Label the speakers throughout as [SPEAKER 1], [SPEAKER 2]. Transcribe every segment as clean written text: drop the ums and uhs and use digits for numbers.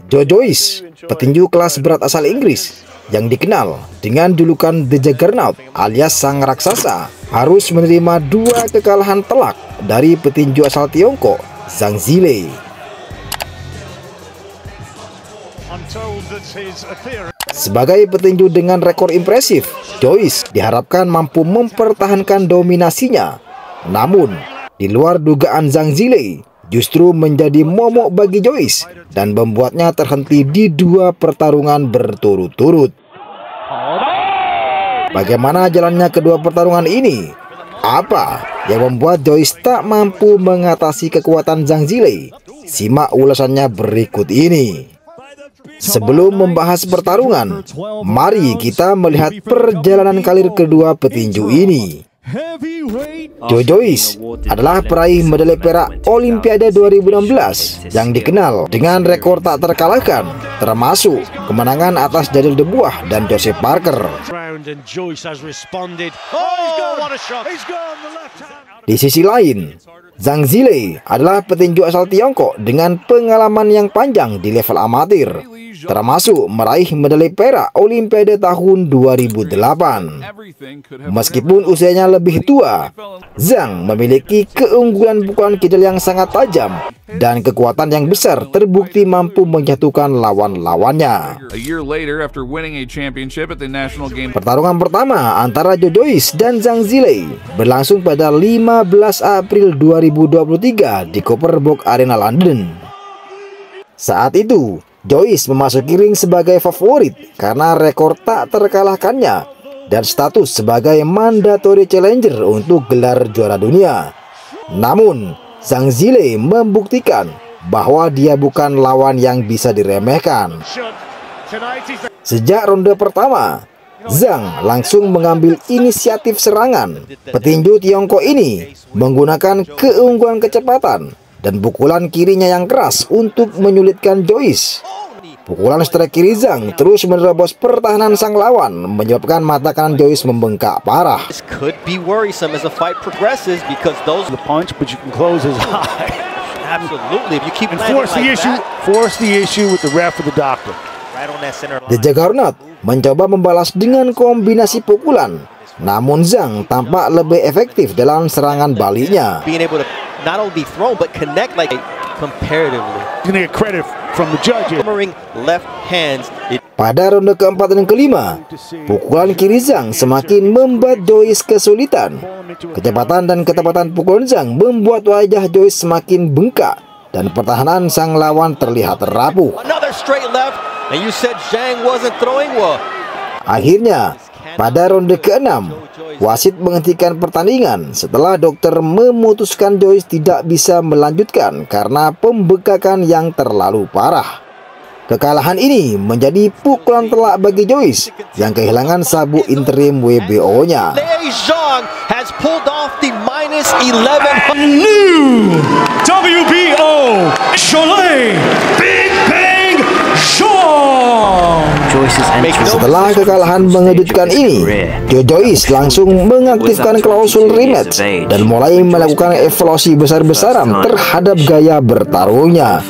[SPEAKER 1] Joe Joyce, petinju kelas berat asal Inggris yang dikenal dengan julukan The Juggernaut alias Sang Raksasa, harus menerima 2 kekalahan telak dari petinju asal Tiongkok, Zhang Zhilei. Sebagai petinju dengan rekor impresif, Joyce diharapkan mampu mempertahankan dominasinya. Namun, di luar dugaan, Zhang Zhilei justru menjadi momok bagi Joyce dan membuatnya terhenti di 2 pertarungan berturut-turut. Bagaimana jalannya kedua pertarungan ini? Apa yang membuat Joyce tak mampu mengatasi kekuatan Zhang Zhilei? Simak ulasannya berikut ini. Sebelum membahas pertarungan, mari kita melihat perjalanan karir kedua petinju ini. Joe Joyce adalah peraih medali perak Olimpiade 2016 yang dikenal dengan rekor tak terkalahkan, termasuk kemenangan atas Daniel Dubois dan Joseph Parker. Di sisi lain, Zhang Zhilei adalah petinju asal Tiongkok dengan pengalaman yang panjang di level amatir, termasuk meraih medali perak Olimpiade tahun 2008. Meskipun usianya lebih tua, Zhang memiliki keunggulan pukulan kidal yang sangat tajam dan kekuatan yang besar, terbukti mampu menjatuhkan lawan-lawannya. Pertarungan pertama antara Joe Joyce dan Zhang Zhilei berlangsung pada 15 April 2023 di Copper Box Arena London. Saat itu, Joyce memasuki ring sebagai favorit karena rekor tak terkalahkannya dan status sebagai mandatory challenger untuk gelar juara dunia. Namun, Zhang Zhilei membuktikan bahwa dia bukan lawan yang bisa diremehkan. Sejak ronde pertama, Zhang langsung mengambil inisiatif serangan. Petinju Tiongkok ini menggunakan keunggulan kecepatan dan pukulan kirinya yang keras untuk menyulitkan Joyce. Pukulan strike kiri Zhang terus menerobos pertahanan sang lawan, menyebabkan mata kanan Joyce membengkak parah. The Juggernaut mencoba membalas dengan kombinasi pukulan, namun Zhang tampak lebih efektif dalam serangan baliknya. Pada ronde keempat dan kelima, pukulan kiri Zhang semakin membuat Joyce kesulitan. Kecepatan dan ketepatan pukulan Zhang membuat wajah Joyce semakin bengkak dan pertahanan sang lawan terlihat rapuh. Akhirnya, pada ronde ke-6, wasit menghentikan pertandingan setelah dokter memutuskan Joyce tidak bisa melanjutkan karena pembengkakan yang terlalu parah. Kekalahan ini menjadi pukulan telak bagi Joyce yang kehilangan sabuk interim WBO-nya. Setelah kekalahan mengejutkan ini, Joe Joyce langsung mengaktifkan klausul rematch dan mulai melakukan evaluasi besar-besaran terhadap gaya bertarungnya.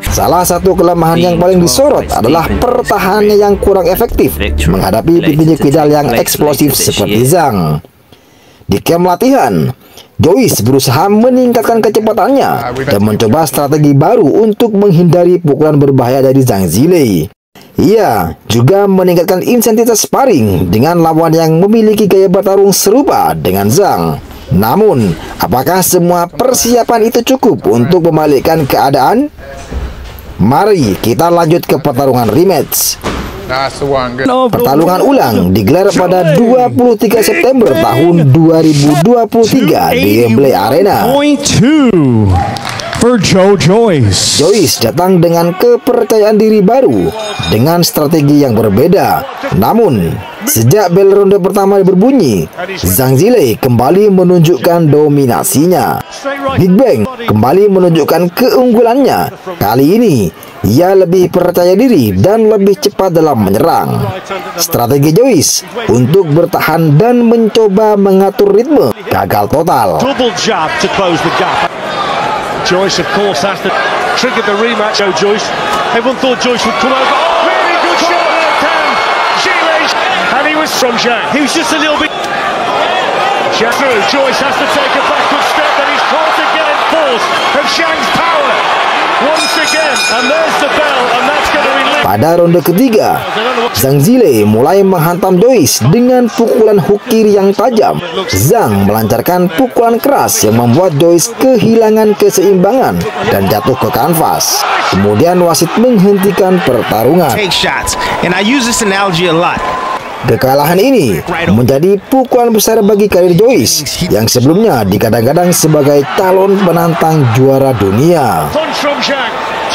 [SPEAKER 1] Salah satu kelemahan yang paling disorot adalah pertahanannya yang kurang efektif menghadapi petinju kidal yang eksplosif seperti Zhang. Di camp latihan, Joyce berusaha meningkatkan kecepatannya dan mencoba strategi baru untuk menghindari pukulan berbahaya dari Zhang Zhilei. Ia juga meningkatkan intensitas sparring dengan lawan yang memiliki gaya bertarung serupa dengan Zhang. Namun, apakah semua persiapan itu cukup untuk membalikkan keadaan? Mari kita lanjut ke pertarungan rematch. Pertarungan ulang digelar pada 23 September tahun 2023 di Wembley Arena. Joyce datang dengan kepercayaan diri baru dengan strategi yang berbeda. Namun, sejak bel ronde pertama berbunyi, Zhang Zhilei kembali menunjukkan dominasinya. Big Bang kembali menunjukkan keunggulannya. Kali ini, ia lebih percaya diri dan lebih cepat dalam menyerang. Strategi Joyce untuk bertahan dan mencoba mengatur ritme gagal total.
[SPEAKER 2] Joyce, of course, has to trigger the rematch. Joyce Everyone thought Joyce would come over. Oh, really good shot left hand. Gilles, and he was from Zhang. He was just a little bit. Through. Joyce has to take a backward step, but he's caught again. Force of Zhang's power once again, and there's the bell, and that's going to release.
[SPEAKER 1] Pada ronde ketiga, Zhang Zile mulai menghantam Joyce dengan pukulan hook kiri yang tajam. Zhang melancarkan pukulan keras yang membuat Joyce kehilangan keseimbangan dan jatuh ke kanvas. Kemudian wasit menghentikan pertarungan. Kekalahan ini menjadi pukulan besar bagi karir Joyce yang sebelumnya digadang-gadang sebagai calon penantang juara dunia.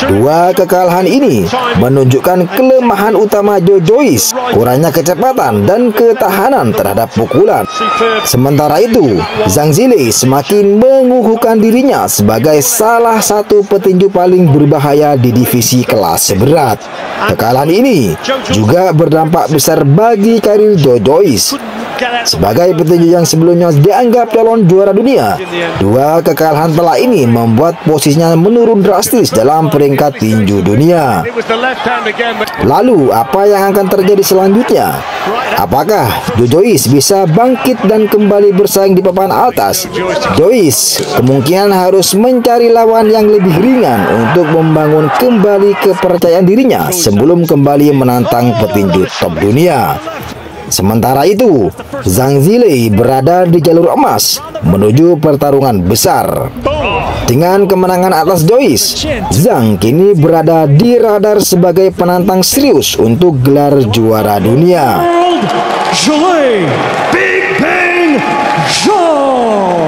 [SPEAKER 1] Dua kekalahan ini menunjukkan kelemahan utama Joyce, kurangnya kecepatan dan ketahanan terhadap pukulan. Sementara itu, Zhang Zile semakin mengukuhkan dirinya sebagai salah satu petinju paling berbahaya di divisi kelas berat. Kekalahan ini juga berdampak besar bagi karir Joyce. Sebagai petinju yang sebelumnya dianggap calon juara dunia, dua kekalahan telak ini membuat posisinya menurun drastis dalam peringkat tinju dunia. Lalu, apa yang akan terjadi selanjutnya? Apakah Joyce bisa bangkit dan kembali bersaing di papan atas? Joyce kemungkinan harus mencari lawan yang lebih ringan untuk membangun kembali kepercayaan dirinya sebelum kembali menantang petinju top dunia. Sementara itu, Zhang Zile berada di jalur emas menuju pertarungan besar. Dengan kemenangan atas Joyce, Zhang kini berada di radar sebagai penantang serius untuk gelar juara dunia.
[SPEAKER 2] Big Bang Zhang.